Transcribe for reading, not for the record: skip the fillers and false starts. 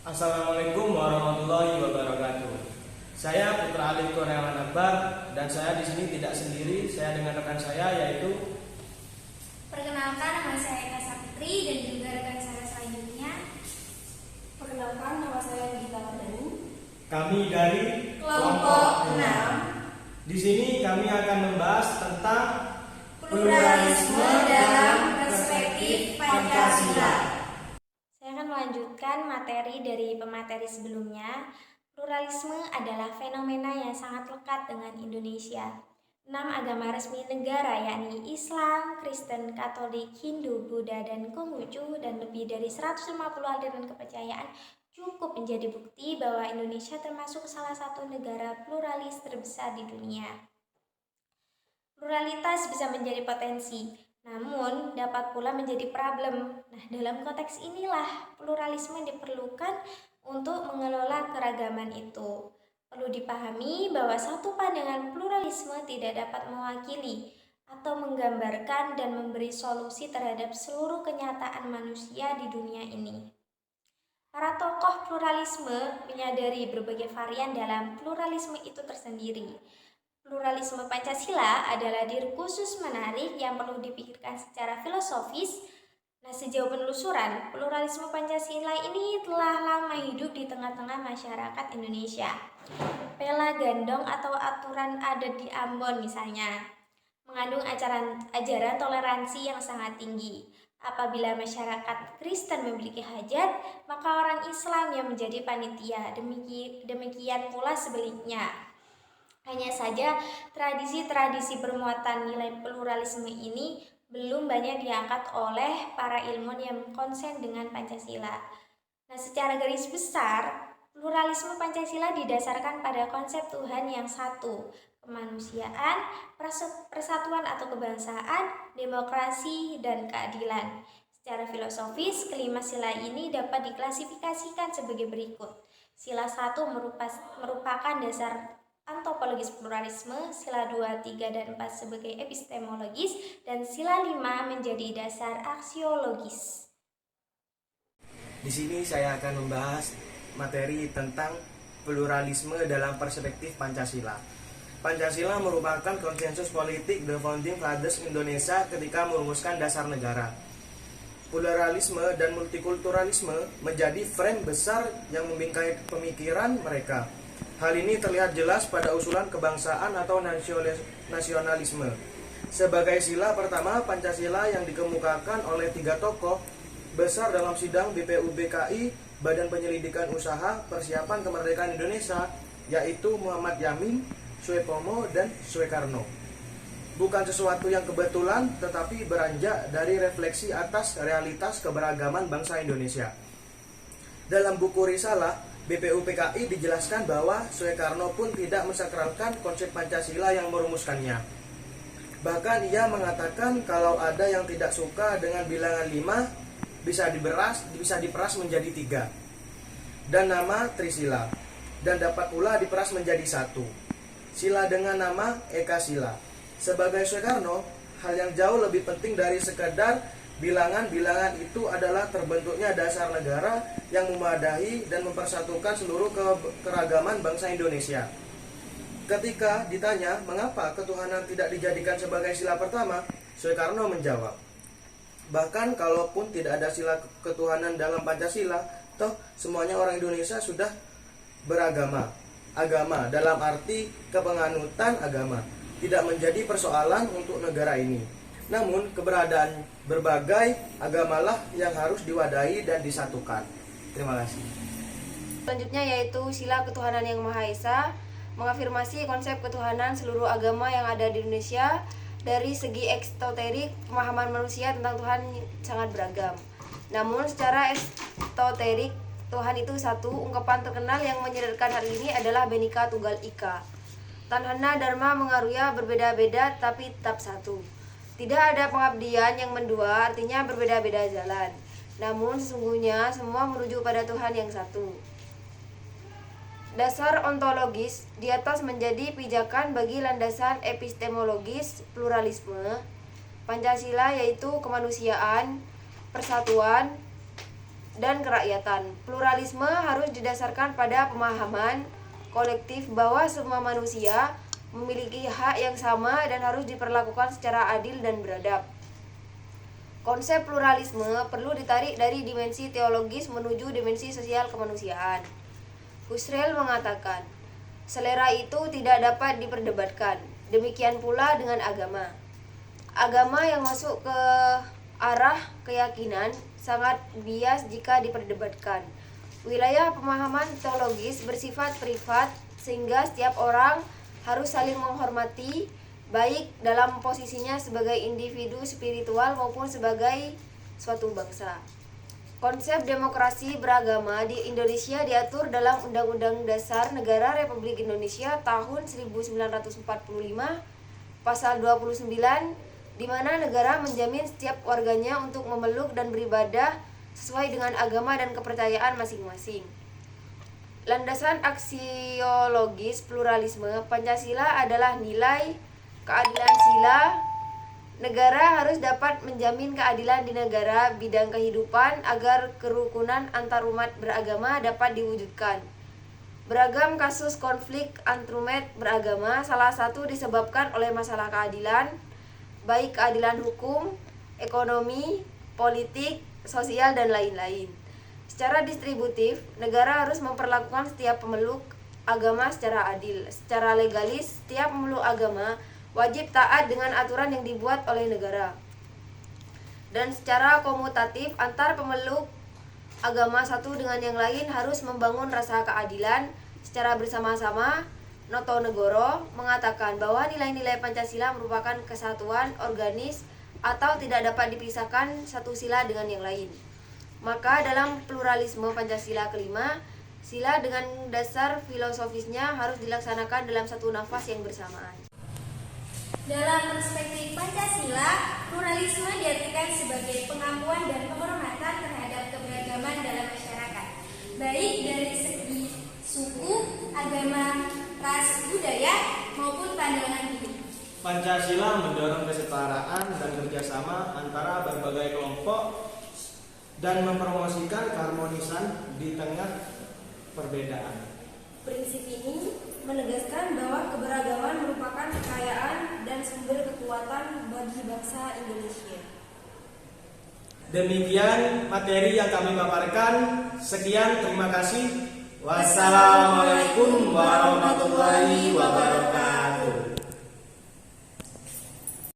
Assalamualaikum warahmatullahi wabarakatuh. Saya Putra Alif Kurniawan Akbar dan saya di sini tidak sendiri. Saya dengan rekan saya yaitu Perkenalkan, nama saya Eka Sapitri dan juga rekan saya selanjutnya. Perkenalkan, nama saya Gita Wardani. kami dari Kelompok 6. Di sini kami akan membahas tentang Pluralisme dalam perspektif Pancasila. Saya akan melanjutkan materi dari pemateri sebelumnya. Pluralisme adalah fenomena yang sangat lekat dengan Indonesia. 6 agama resmi negara yakni Islam, Kristen, Katolik, Hindu, Buddha, dan Konghucu dan lebih dari 150 aliran kepercayaan cukup menjadi bukti bahwa Indonesia termasuk salah satu negara pluralis terbesar di dunia. Pluralitas bisa menjadi potensi, namun dapat pula menjadi problem. Nah, dalam konteks inilah pluralisme diperlukan untuk mengelola keragaman itu. Perlu dipahami bahwa satu pandangan pluralisme tidak dapat mewakili atau menggambarkan dan memberi solusi terhadap seluruh kenyataan manusia di dunia ini. Para tokoh pluralisme menyadari berbagai varian dalam pluralisme itu tersendiri. Pluralisme Pancasila adalah diskursus menarik yang perlu dipikirkan secara filosofis. Nah, sejauh penelusuran, pluralisme Pancasila ini telah lama hidup di tengah-tengah masyarakat Indonesia. Pela Gandong atau aturan adat di Ambon misalnya, mengandung ajaran toleransi yang sangat tinggi. Apabila masyarakat Kristen memiliki hajat, maka orang Islam yang menjadi panitia. Demikian pula sebaliknya. Hanya saja tradisi-tradisi bermuatan nilai pluralisme ini belum banyak diangkat oleh para ilmuwan yang konsen dengan Pancasila. Nah, secara garis besar, pluralisme Pancasila didasarkan pada konsep Tuhan yang satu, kemanusiaan, persatuan atau kebangsaan, demokrasi, dan keadilan. Secara filosofis, kelima sila ini dapat diklasifikasikan sebagai berikut. Sila 1 merupakan dasar antropologis pluralisme, sila 2, 3, dan 4 sebagai epistemologis, dan sila 5 menjadi dasar aksiologis. Di sini saya akan membahas materi tentang pluralisme dalam perspektif Pancasila. Pancasila merupakan konsensus politik The Founding Fathers Indonesia ketika merumuskan dasar negara. Pluralisme dan multikulturalisme menjadi frame besar yang membingkai pemikiran mereka. Hal ini terlihat jelas pada usulan kebangsaan atau nasionalisme. Sebagai sila pertama Pancasila yang dikemukakan oleh 3 tokoh besar dalam sidang BPUPKI, Badan Penyelidikan Usaha Persiapan Kemerdekaan Indonesia, yaitu Muhammad Yamin, Soepomo, dan Soekarno. Bukan sesuatu yang kebetulan, tetapi beranjak dari refleksi atas realitas keberagaman bangsa Indonesia. Dalam buku Risalah BPUPKI dijelaskan bahwa Soekarno pun tidak mensakralkan konsep Pancasila yang merumuskannya. Bahkan ia mengatakan kalau ada yang tidak suka dengan bilangan 5 bisa diperas menjadi 3 dan nama Trisila, dan dapat pula diperas menjadi 1 sila dengan nama Eka Sila. Sebagai Soekarno, hal yang jauh lebih penting dari sekedar bilangan-bilangan itu adalah terbentuknya dasar negara yang memadahi dan mempersatukan seluruh keragaman bangsa Indonesia. Ketika ditanya mengapa ketuhanan tidak dijadikan sebagai sila pertama, Soekarno menjawab, bahkan kalaupun tidak ada sila ketuhanan dalam Pancasila, toh semuanya orang Indonesia sudah beragama. Agama dalam arti kepenganutan agama tidak menjadi persoalan untuk negara ini. Namun keberadaan berbagai agamalah yang harus diwadahi dan disatukan. Terima kasih. Selanjutnya yaitu sila ketuhanan yang Maha Esa, mengafirmasi konsep ketuhanan seluruh agama yang ada di Indonesia. Dari segi eksoterik, pemahaman manusia tentang Tuhan sangat beragam. Namun secara esoterik, Tuhan itu satu. Ungkapan terkenal yang menyadarkan hal ini adalah Bhinneka Tunggal Ika. Tanhana Dharma Mengaruya berbeda-beda tapi tetap satu. Tidak ada pengabdian yang mendua, artinya berbeda-beda jalan. Namun sesungguhnya semua menuju pada Tuhan yang satu. Dasar ontologis di atas menjadi pijakan bagi landasan epistemologis pluralisme. Pancasila yaitu kemanusiaan, persatuan, dan kerakyatan. Pluralisme harus didasarkan pada pemahaman kolektif bahwa semua manusia memiliki hak yang sama dan harus diperlakukan secara adil dan beradab. Konsep pluralisme perlu ditarik dari dimensi teologis menuju dimensi sosial kemanusiaan. Husserl mengatakan, selera itu tidak dapat diperdebatkan. Demikian pula dengan agama. Agama yang masuk ke arah keyakinan sangat bias jika diperdebatkan. Wilayah pemahaman teologis bersifat privat sehingga setiap orang harus saling menghormati, baik dalam posisinya sebagai individu spiritual maupun sebagai suatu bangsa. Konsep demokrasi beragama di Indonesia diatur dalam Undang-Undang Dasar Negara Republik Indonesia tahun 1945 pasal 29, di mana negara menjamin setiap warganya untuk memeluk dan beribadah sesuai dengan agama dan kepercayaan masing-masing. Landasan aksiologis pluralisme Pancasila adalah nilai keadilan sila. Negara harus dapat menjamin keadilan di negara bidang kehidupan agar kerukunan antarumat beragama dapat diwujudkan. Beragam kasus konflik antarumat beragama salah satu disebabkan oleh masalah keadilan, baik keadilan hukum, ekonomi, politik, sosial, dan lain-lain. Secara distributif, negara harus memperlakukan setiap pemeluk agama secara adil. Secara legalis, setiap pemeluk agama wajib taat dengan aturan yang dibuat oleh negara. Dan secara komutatif, antar pemeluk agama satu dengan yang lain harus membangun rasa keadilan secara bersama-sama. Notonegoro mengatakan bahwa nilai-nilai Pancasila merupakan kesatuan organis atau tidak dapat dipisahkan satu sila dengan yang lain. Maka dalam pluralisme Pancasila kelima, sila dengan dasar filosofisnya harus dilaksanakan dalam satu nafas yang bersamaan. Dalam perspektif Pancasila, pluralisme diartikan sebagai pengakuan dan penghormatan terhadap keberagaman dalam masyarakat, baik dari segi suku, agama, ras, budaya, maupun pandangan hidup. Pancasila mendorong kesetaraan dan kerjasama antara berbagai kelompok dan mempromosikan keharmonisan di tengah perbedaan. Prinsip ini menegaskan bahwa keberagaman merupakan kekayaan dan sumber kekuatan bagi bangsa Indonesia. Demikian materi yang kami paparkan. Sekian, terima kasih. Wassalamualaikum warahmatullahi wabarakatuh.